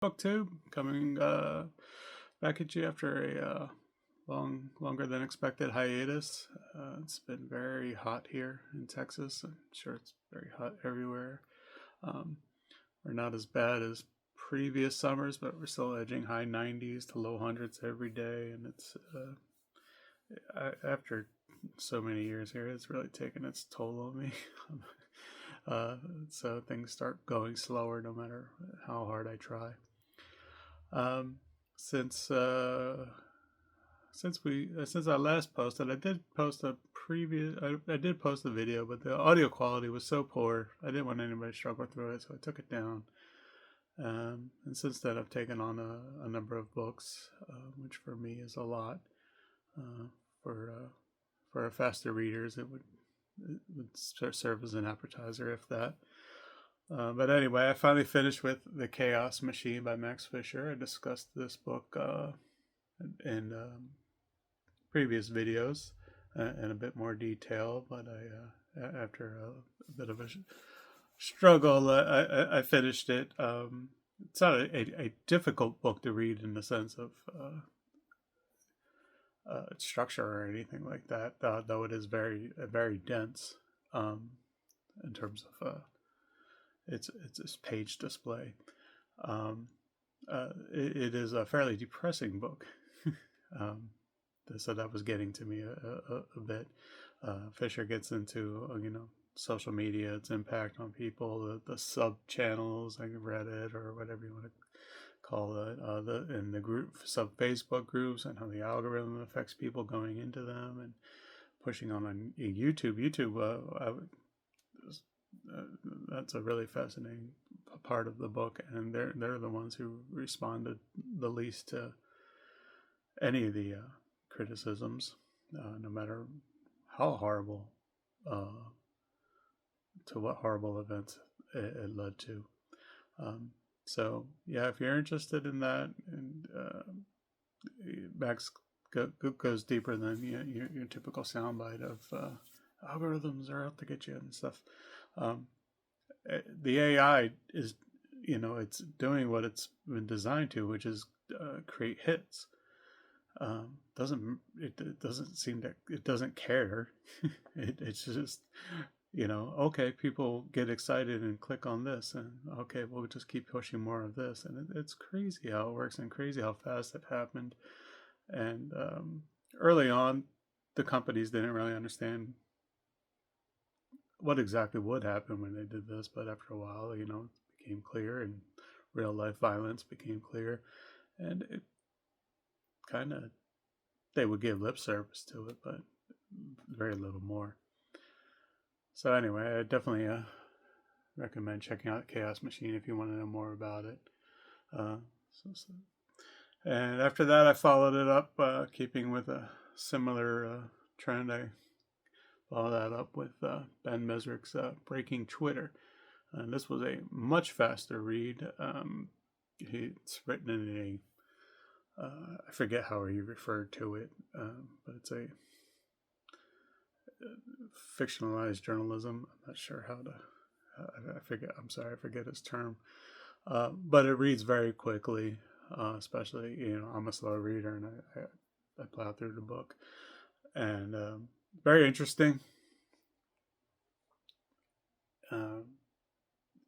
Book two coming back at you after a longer than expected hiatus. It's been very hot here in Texas. I'm sure it's very hot everywhere. Um, we're not as bad as previous summers, but we're still edging high 90s to low hundreds every day, and it's after so many years here, it's really taken its toll on me. uh, so things start going slower no matter how hard I try. Um, since since I last posted, I did post a previous. I did post a video, but the audio quality was so poor. I didn't want anybody to struggle through it, so I took it down. And since then, I've taken on a number of books, which for me is a lot. Uh, for faster readers, it would serve as an appetizer, if that. But anyway, I finally finished with The Chaos Machine by Max Fisher. I discussed this book in previous videos in a bit more detail, but after a bit of a struggle, I finished it. It's not a difficult book to read in the sense of structure or anything like that, though it is very dense in terms of its page display. Um, it is a fairly depressing book. um, so that was getting to me a bit. Fisher gets into social media, its impact on people, the sub channels like Reddit or whatever you want to call it, in the group sub Facebook groups, and how the algorithm affects people going into them and pushing on YouTube. Uh, that's a really fascinating part of the book, and they're the ones who responded the least to any of the criticisms, no matter how horrible, uh, to what horrible events it led to. Um, so yeah, if you're interested in that, and Max goes deeper than your typical soundbite of algorithms are out to get you and stuff. Um, the AI is, it's doing what it's been designed to, which is create hits. It doesn't seem that it doesn't care. It's just, okay, people get excited and click on this, and okay, we'll just keep pushing more of this, and it's crazy how it works and crazy how fast it happened. And early on, the companies didn't really understand what exactly would happen when they did this, but after a while, it became clear, and real life violence became clear, and it kind of they would give lip service to it, but very little more. So anyway, I definitely recommend checking out Chaos Machine if you want to know more about it. Uh, so. And after that, I followed it up, keeping with a similar trend. I followed that up with Ben Mesrick's Breaking Twitter. And this was a much faster read. It's written in I forget how he referred to it, but it's a fictionalized journalism. I'm not sure how to. I forget. I'm sorry, I forget his term. But it reads very quickly. Especially, I'm a slow reader, and I plow through the book, and very interesting.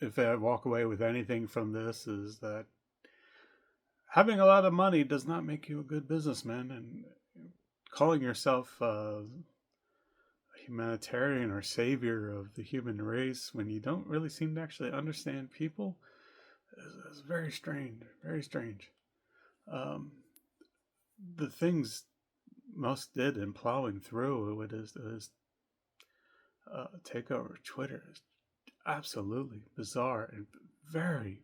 If I walk away with anything from this, is that having a lot of money does not make you a good businessman, and calling yourself a humanitarian or savior of the human race when you don't really seem to actually understand people is very strange. Very strange. Um, the things Musk did in plowing through it is take over Twitter is absolutely bizarre and very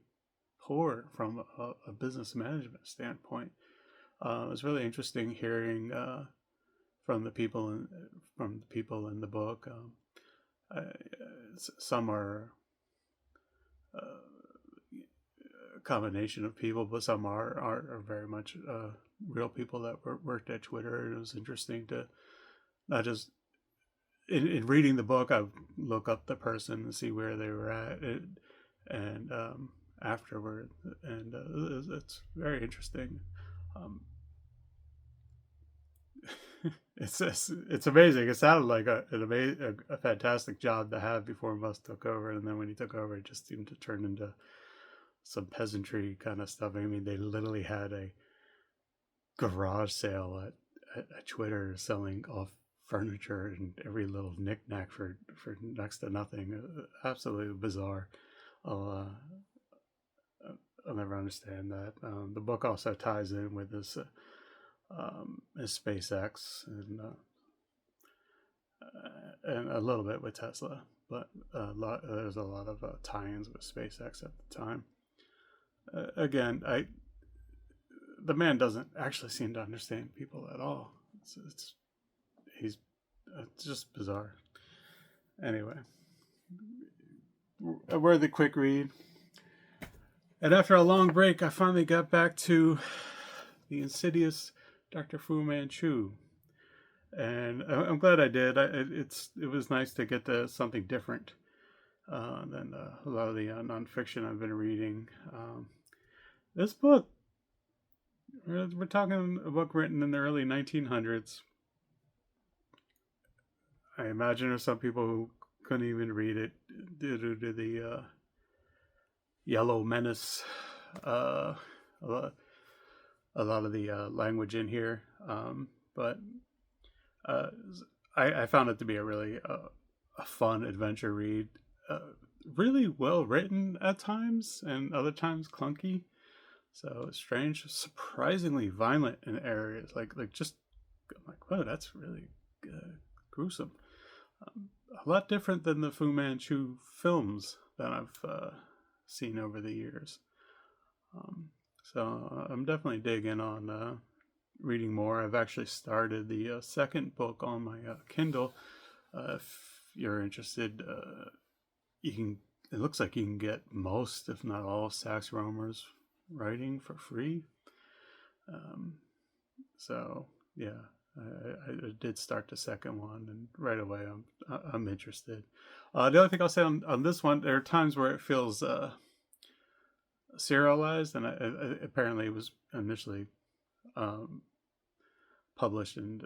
poor from a business management standpoint. It was really interesting hearing from the people in the book. Some are a combination of people, but some are very much real people that worked at Twitter. And it was interesting to not just in reading the book, I look up the person and see where they were at, and afterward, and it's very interesting. Um, it's amazing. It sounded like a fantastic job to have before Musk took over, and then when he took over, it just seemed to turn into some peasantry kind of stuff. I mean, they literally had a garage sale at Twitter selling off furniture and every little knickknack for next to nothing. Absolutely bizarre. I'll, I'll never understand that. The book also ties in with his SpaceX and a little bit with Tesla, but there's a lot of tie-ins with SpaceX at the time. Again, the man doesn't actually seem to understand people at all. He's just bizarre. Anyway, a worthy quick read. And after a long break, I finally got back to the insidious Dr. Fu-Manchu, and I'm glad I did. It was nice to get to something different than a lot of the nonfiction I've been reading. This book, we're talking a book written in the early 1900s. I imagine there's some people who couldn't even read it due to the yellow menace. A lot of the language in here, but uh, I found it to be a really a fun adventure read. Really well written at times, and other times clunky. So strange, surprisingly violent in areas. Just I'm like, whoa, that's really gruesome. A lot different than the Fu Manchu films that I've seen over the years. So I'm definitely digging on reading more. I've actually started the second book on my Kindle. If you're interested, you can. It looks like you can get most, if not all, of Sax Rohmer's writing for free. So yeah, I did start the second one, and right away I'm interested. The only thing I'll say on this one, there are times where it feels serialized, and apparently it was initially um, published in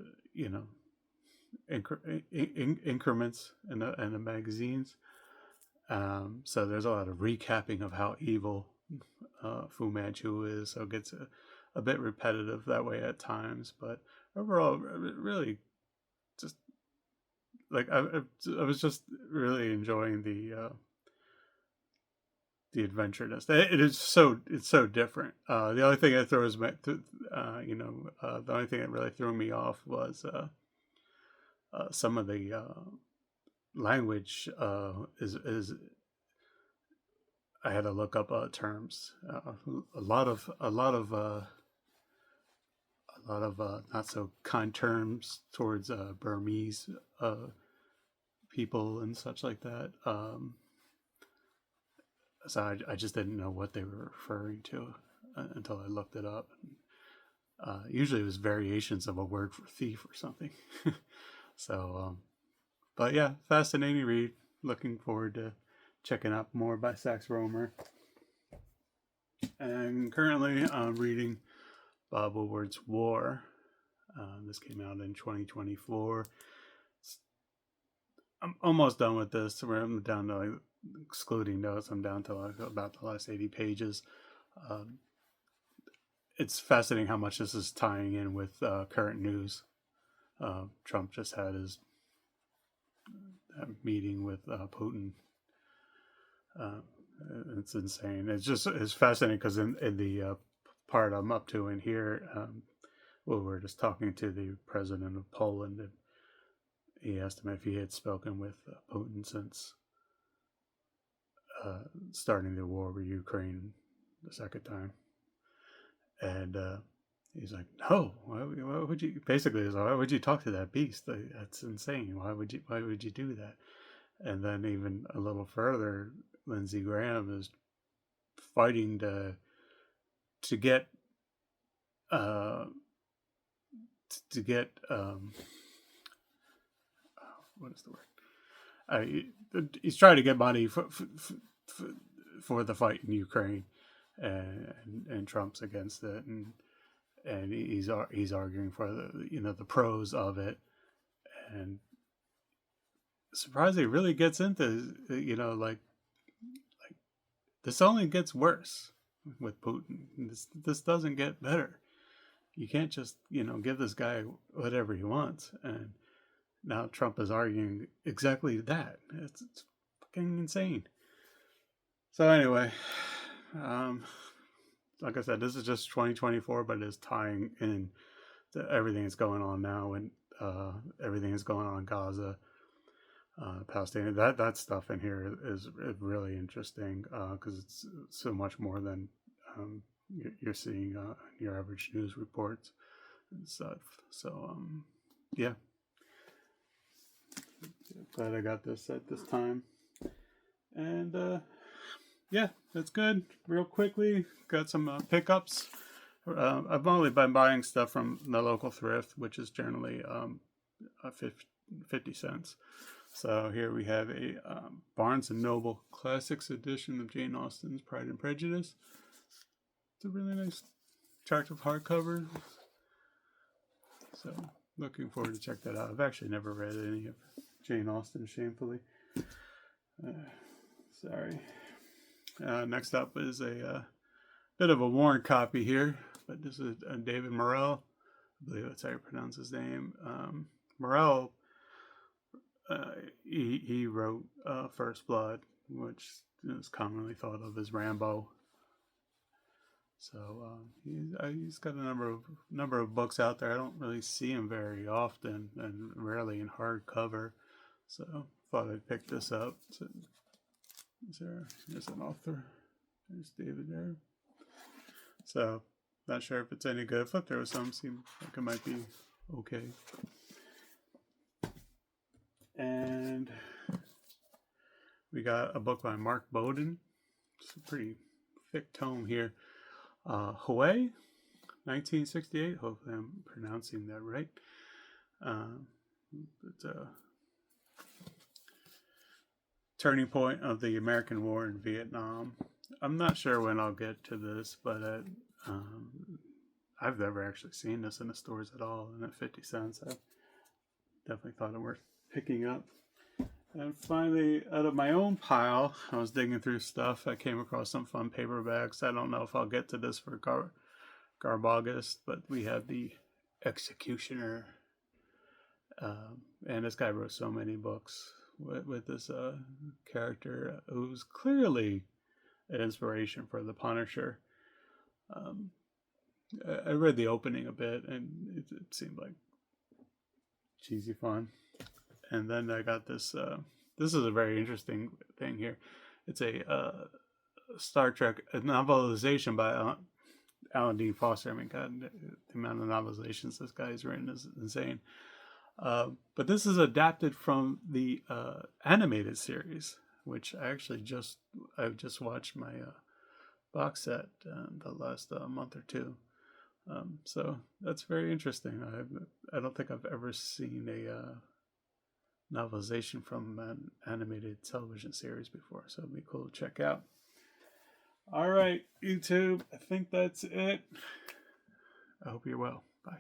increments in the magazines. So there's a lot of recapping of how evil Fu Manchu is, so it gets a bit repetitive that way at times. But overall, really, just I was just really enjoying the adventureness. It's so different. The only thing that throws me, the only thing that really threw me off was some of the language is I had to look up terms. A lot of not so kind terms towards Burmese people and such like that. So I just didn't know what they were referring to until I looked it up. Usually it was variations of a word for thief or something. So, but yeah, fascinating read. Looking forward to checking out more by Sax Rohmer. And currently I'm reading Bob Woodward's War. This came out in 2024. I'm almost done with this. I'm down to excluding notes. I'm down to about the last 80 pages. It's fascinating how much this is tying in with current news. Trump just had his meeting with Putin. It's insane. It's fascinating because in the part I'm up to in here, we're just talking to the president of Poland, and he asked him if he had spoken with Putin since starting the war with Ukraine the second time, and he's like, "No, why would you?" Basically, he's like, "Why would you talk to that beast? That's insane. Why would you do that?" And then even a little further, Lindsey Graham is fighting to get what is the word? He's trying to get money for the fight in Ukraine, and Trump's against it, and he's arguing for the pros of it, and surprisingly really gets into like this only gets worse with Putin. This doesn't get better. You can't just give this guy whatever he wants, and now Trump is arguing exactly that. It's fucking insane. So anyway, like I said, this is just 2024, but it's tying in to everything that's going on now, and everything that's going on in Gaza, Palestine. That stuff in here is really interesting because it's so much more than you're seeing your average news reports and stuff. So yeah, glad I got this at this time, and yeah, that's good. Real quickly, got some pickups. I've only been buying stuff from the local thrift, which is generally 50 cents. So here we have a Barnes & Noble Classics edition of Jane Austen's Pride and Prejudice. It's a really nice, attractive hardcover. So looking forward to check that out. I've actually never read any of Jane Austen, shamefully. Sorry. Next up is a bit of a worn copy here, but this is David Morrell. I believe that's how you pronounce his name. Morrell, he wrote First Blood, which is commonly thought of as Rambo. So he's got a number of books out there. I don't really see him very often, and rarely in hardcover. So thought I'd pick this up. So, there's an author. There's David there. So, not sure if it's any good. Flip through some, seems like it might be okay. And we got a book by Mark Bowden. It's a pretty thick tome here. Hawaii, 1968. Hopefully I'm pronouncing that right. It's a turning point of the American War in Vietnam. I'm not sure when I'll get to this, but I've never actually seen this in the stores at all. And at 50 cents, I definitely thought it worth picking up. And finally, out of my own pile, I was digging through stuff. I came across some fun paperbacks. I don't know if I'll get to this for Garbogust, but we have the Executioner. And this guy wrote so many books with this character who's clearly an inspiration for the Punisher. I read the opening a bit, and it seemed like cheesy fun. And then I got this. This is a very interesting thing here. It's a Star Trek novelization by Alan Dean Foster. I mean, God, the amount of novelizations this guy's written is insane. But this is adapted from the animated series, which I actually just watched my box set the last month or two. So that's very interesting. I don't think I've ever seen a novelization from an animated television series before, so it'd be cool to check out. All right, YouTube, I think that's it. I hope you're well. Bye.